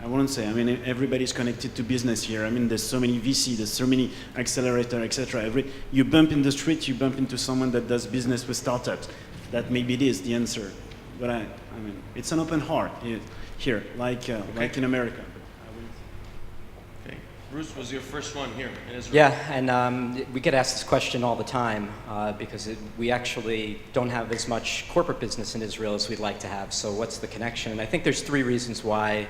I wouldn't say. I mean, everybody's connected to business here. I mean, there's so many VC, there's so many accelerators, etc. You bump in the street, you bump into someone that does business with startups. That maybe it is the answer. But I mean, it's an open heart here, like in America. Okay. Bruce was your first one here in Israel. Yeah, and we get asked this question all the time because we actually don't have as much corporate business in Israel as we'd like to have. So what's the connection? And I think there's 3 reasons why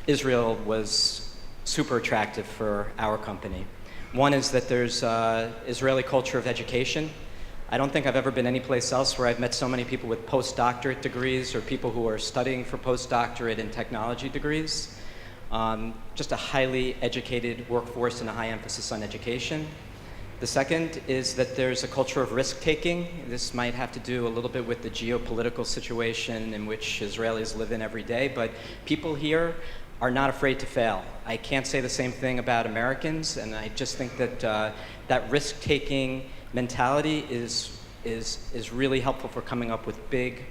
Israel was super attractive for our company. One is that there's Israeli culture of education. I don't think I've ever been anyplace else where I've met so many people with postdoctorate degrees or people who are studying for postdoctorate and technology degrees. Just a highly educated workforce and a high emphasis on education. The second is that there's a culture of risk-taking. This might have to do a little bit with the geopolitical situation in which Israelis live in every day, but people here are not afraid to fail. I can't say the same thing about Americans, and I just think that that risk-taking mentality is really helpful for coming up with big,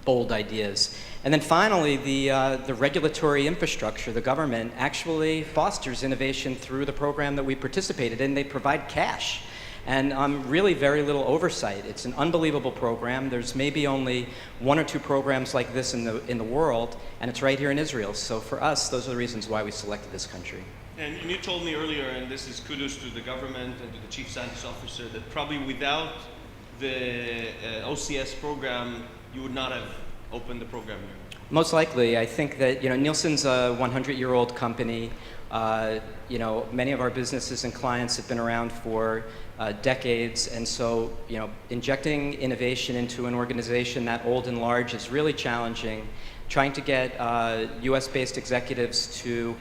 bold ideas. And then finally, the regulatory infrastructure, the government, actually fosters innovation through the program that we participated in. They provide cash. And really very little oversight. It's an unbelievable program. There's maybe only 1 or 2 programs like this in the world, and it's right here in Israel. So for us, those are the reasons why we selected this country. And you told me earlier, and this is kudos to the government and to the chief scientist officer, that probably without the OCS program, you would not have opened the program here. Most likely. I think that Nielsen's a 100-year-old company. Many of our businesses and clients have been around for decades, and so injecting innovation into an organization that old and large is really challenging. Trying to get US-based executives to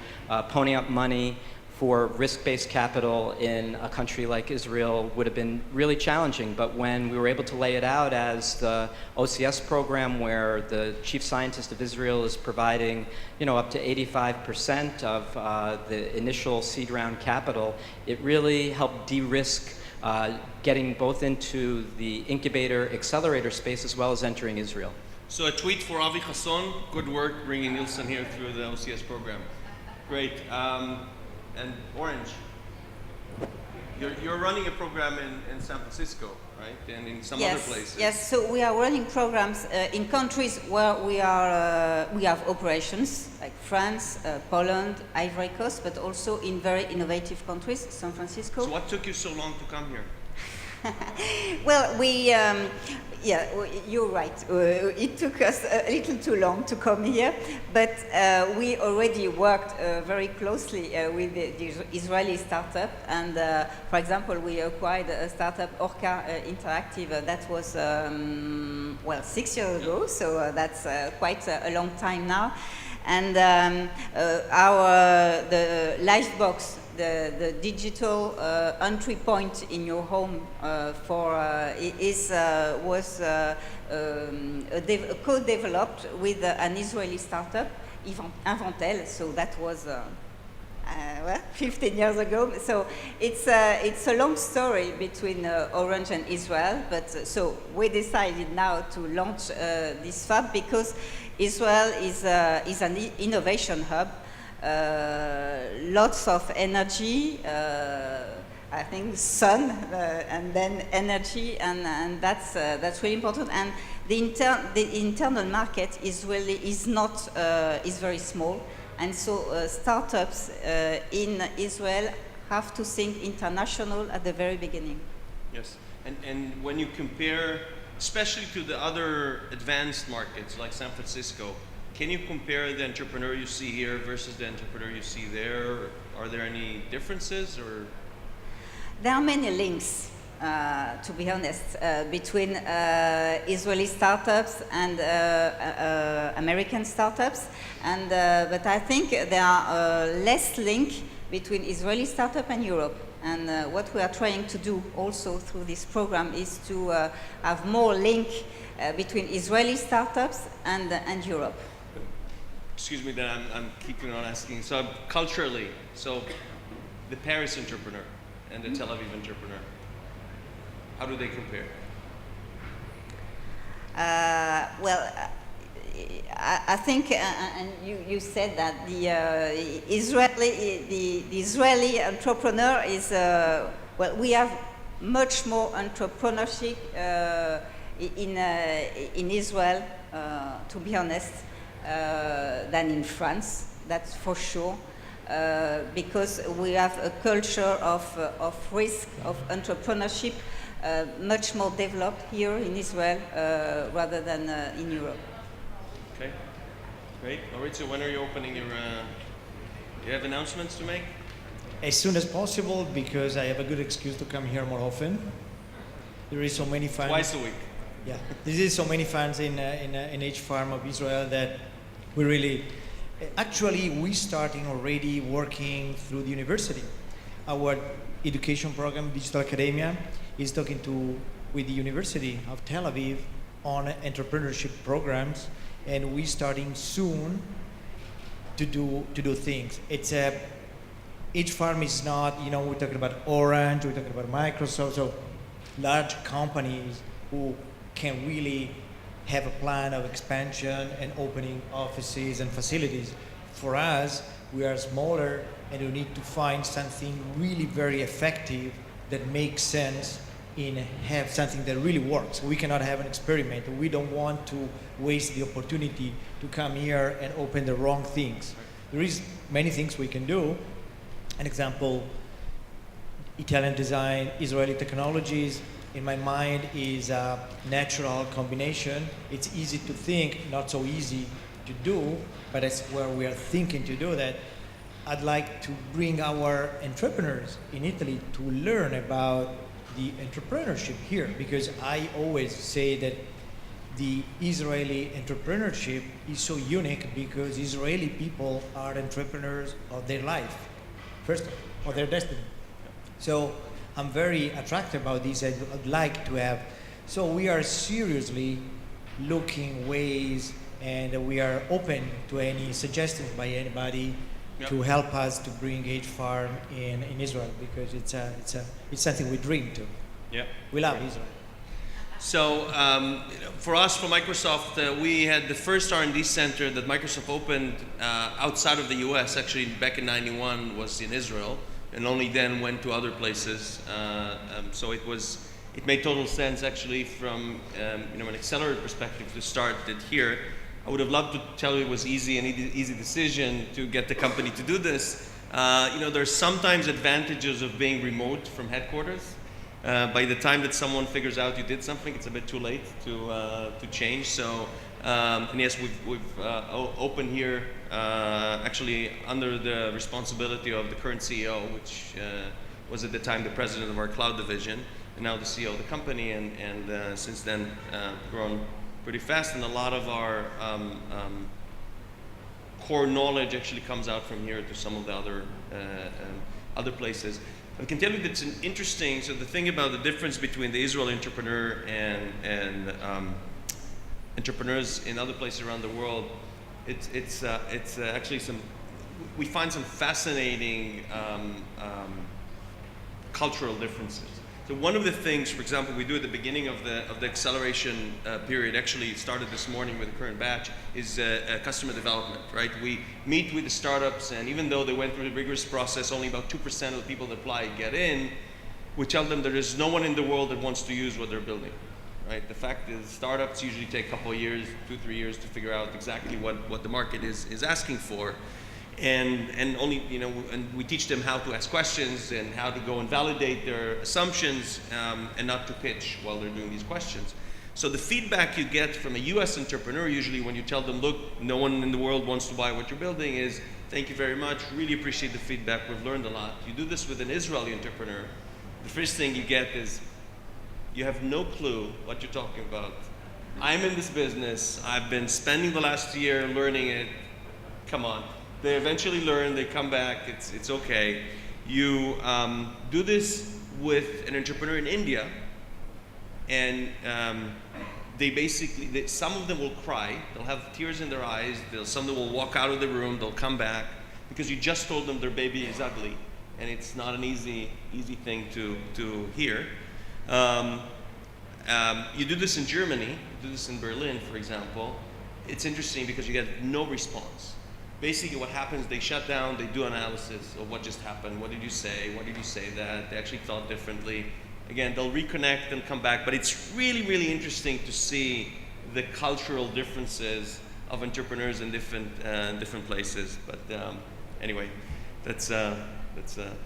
pony up money for risk-based capital in a country like Israel would have been really challenging, but when we were able to lay it out as the OCS program where the chief scientist of Israel is providing up to 85% of the initial seed round capital, it really helped de-risk getting both into the incubator accelerator space as well as entering Israel. So a tweet for Avi Hasson, good work bringing Nielsen here through the OCS program. Great. And Orange, you're running a program in San Francisco, right? And in some other places. Yes, so we are running programs in countries where we have operations, like France, Poland, Ivory Coast, but also in very innovative countries, San Francisco. So what took you so long to come here? Well, you're right. It took us a little too long to come here, but we already worked very closely with the Israeli startup. And for example, we acquired a startup, Orca Interactive, that was 6 years ago. So that's quite a long time now. And the Livebox, the digital entry point in your home was co-developed with an Israeli startup, Inventel. So that was 15 years ago. So it's a long story between Orange and Israel. But so we decided now to launch this fab because Israel is an innovation hub. Lots of energy, I think sun, and then energy, and that's really important. And the internal market is very small, and so startups in Israel have to think international at the very beginning. Yes, and when you compare, especially to the other advanced markets like San Francisco, can you compare the entrepreneur you see here versus the entrepreneur you see there? Are there any differences, or? There are many links, to be honest, between Israeli startups and American startups, and but I think there are less link between Israeli startup and Europe. And what we are trying to do also through this program is to have more link between Israeli startups and Europe. Excuse me that I'm keeping on asking. So culturally, so the Paris entrepreneur and the Tel Aviv entrepreneur, how do they compare? I think, and you said that the Israeli entrepreneur is, well, we have much more entrepreneurship in Israel, to be honest, than in France, that's for sure. Because we have a culture of risk, of entrepreneurship, much more developed here in Israel rather than in Europe. Okay, great. Maurizio, when are you opening your, you have announcements to make? As soon as possible, because I have a good excuse to come here more often. There is so many fans. Twice a week. Yeah, there is so many fans in H Farm of Israel that we really, actually we starting already working through the university. Our education program, Digital Academia, is talking with the University of Tel Aviv on entrepreneurship programs, and we starting soon to do things. It's H Farm is not, we're talking about Orange, we're talking about Microsoft, so large companies who can really have a plan of expansion and opening offices and facilities. For us, we are smaller and we need to find something really very effective that makes sense in have something that really works. We cannot have an experiment. We don't want to waste the opportunity to come here and open the wrong things. There is many things we can do. An example, Italian design, Israeli technologies, in my mind is a natural combination. It's easy to think, not so easy to do, but that's where we are thinking to do that. I'd like to bring our entrepreneurs in Italy to learn about the entrepreneurship here, because I always say that the Israeli entrepreneurship is so unique because Israeli people are entrepreneurs of their life, first, of their destiny. So I'm very attracted about this. I'd like to have, so we are seriously looking ways, and we are open to any suggestions by anybody to help us to bring H Farm in Israel, because it's something we dream to. Yeah. We love Israel. So for us, for Microsoft, we had the first R&D center that Microsoft opened outside of the US, actually back in '91, was in Israel, and only then went to other places. So it made total sense actually from an accelerator perspective to start it here. I would have loved to tell you it was easy, an easy decision to get the company to do this. There's sometimes advantages of being remote from headquarters. By the time that someone figures out you did something, it's a bit too late to change. So, and yes, we've opened here actually under the responsibility of the current CEO, which was at the time the president of our cloud division, and now the CEO of the company, and since then grown pretty fast, and a lot of our core knowledge actually comes out from here to some of the other places. I can tell you that it's an interesting, so the thing about the difference between the Israeli entrepreneur and entrepreneurs in other places around the world, it's actually we find some fascinating cultural differences. So one of the things, for example, we do at the beginning of the acceleration period, actually started this morning with the current batch, is customer development, right? We meet with the startups, and even though they went through the rigorous process, only about 2% of the people that apply get in. We tell them there is no one in the world that wants to use what they're building, right? The fact is, startups usually take a couple of years, 2-3 years to figure out exactly what the market is asking for. And only, and we teach them how to ask questions and how to go and validate their assumptions and not to pitch while they're doing these questions. So the feedback you get from a US entrepreneur usually when you tell them, look, no one in the world wants to buy what you're building is, thank you very much, really appreciate the feedback, we've learned a lot. You do this with an Israeli entrepreneur, the first thing you get is, you have no clue what you're talking about. I'm in this business, I've been spending the last year learning it, come on. They eventually learn, they come back, it's okay. You do this with an entrepreneur in India, and they basically, some of them will cry, they'll have tears in their eyes, some of them will walk out of the room, they'll come back, because you just told them their baby is ugly, and it's not an easy thing to hear. You do this in Germany, you do this in Berlin, for example, it's interesting because you get no response. Basically what happens, they shut down, they do analysis of what just happened. What did you say? What did you say that? They actually thought differently. Again, they'll reconnect and come back, but it's really, really interesting to see the cultural differences of entrepreneurs in different places. But anyway, that's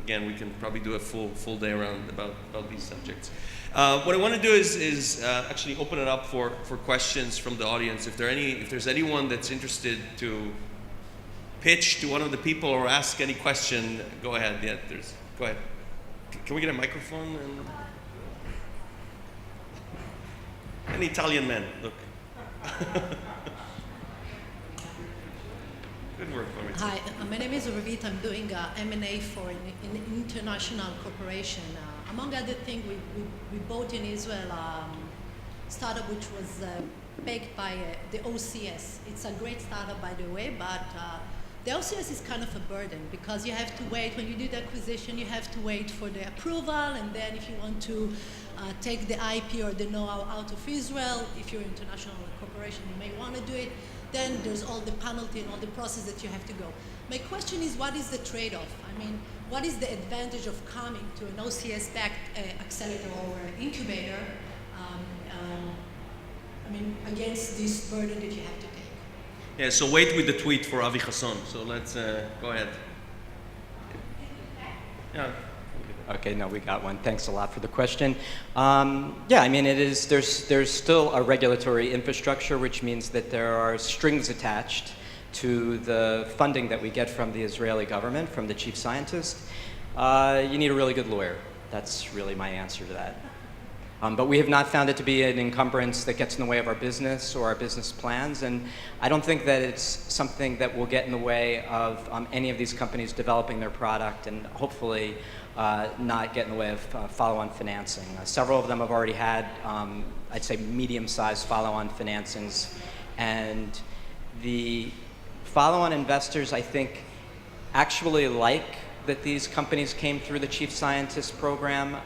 again, we can probably do a full day around about these subjects. What I want to do is actually open it up for questions from the audience. If there's anyone that's interested to pitch to one of the people or ask any question, go ahead. Yeah, go ahead. Can we get a microphone? An Italian man, look. Good work, Maurizio. Hi, my name is Ravit. I'm doing M&A for an international corporation. Among other things, we bought in Israel a startup which was backed by the OCS. It's a great startup, by the way, but the OCS is kind of a burden because you have to wait. When you do the acquisition, you have to wait for the approval, and then if you want to take the IP or the know-how out of Israel, if you're an international corporation, you may want to do it. Then there's all the penalty and all the process that you have to go. My question is, what is the trade-off? I mean, what is the advantage of coming to an OCS-backed accelerator or incubator, I mean, against this burden that you have to take? Yeah, so wait with the tweet for Avi Hassan. So let's go ahead. Yeah. Okay, no, we got one. Thanks a lot for the question. Yeah, I mean, there's still a regulatory infrastructure, which means that there are strings attached to the funding that we get from the Israeli government, from the chief scientist. You need a really good lawyer. That's really my answer to that. But we have not found it to be an encumbrance that gets in the way of our business or our business plans, and I don't think that it's something that will get in the way of any of these companies developing their product and hopefully not get in the way of follow-on financing. Several of them have already had, I'd say, medium-sized follow-on financings, and the follow-on investors, I think, actually like that these companies came through the chief scientist program.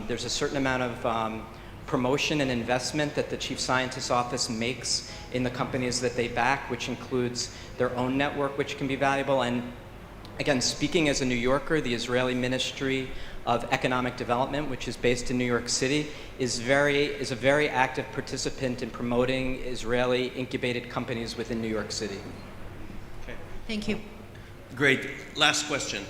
There's a certain amount of promotion and investment that the chief scientist office makes in the companies that they back, which includes their own network, which can be valuable. And again, speaking as a New Yorker, the Israeli Ministry of Economic Development, which is based in New York City, is a very active participant in promoting Israeli incubated companies within New York City. Okay. Thank you. Great. Last question.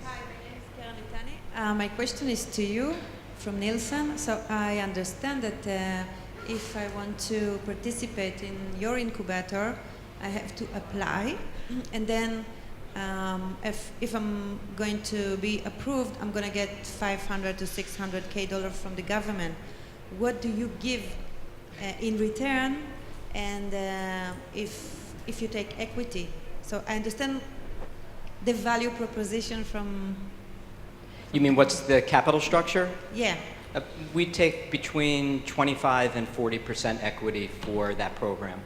Hi, my name is Karen. My question is to you from Nielsen. So I understand that if I want to participate in your incubator, I have to apply, and then if I'm going to be approved, I'm going to get $500 to $600K from the government. What do you give in return? And if you take equity, so I understand the value proposition from. You mean what's the capital structure? Yeah. We take between 25 and 40% equity for that program.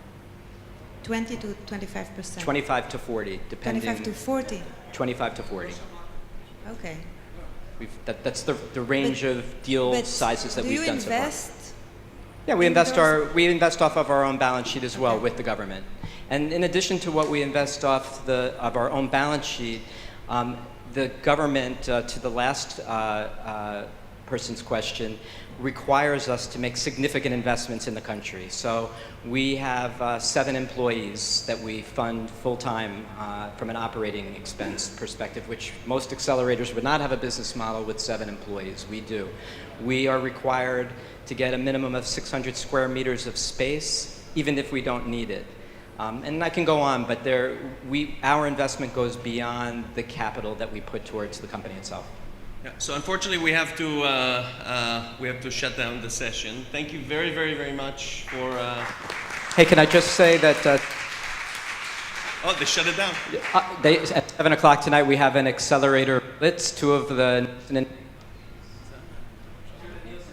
20 to 25%. 25 to 40, depending. 25 to 40. 25 to 40. Okay. That's the range of deal sizes that we've done so far. Do you invest? Yeah, we invest off of our own balance sheet as well with the government. And in addition to what we invest off of our own balance sheet, the government, to the last person's question, requires us to make significant investments in the country. So we have 7 employees that we fund full-time from an operating expense perspective, which most accelerators would not have a business model with 7 employees. We do. We are required to get a minimum of 600 square meters of space, even if we don't need it. And I can go on, but our investment goes beyond the capital that we put towards the company itself. Yeah, so unfortunately, we have to shut down the session. Thank you very, very, very much for. Hey, can I just say that? Oh, they shut it down. At 7 o'clock tonight, we have an accelerator blitz. 2 of the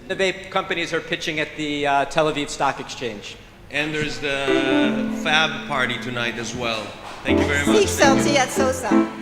vape companies are pitching at the Tel Aviv Stock Exchange. And there's the Fab party tonight as well. Thank you very much. 6:30 at Sosa.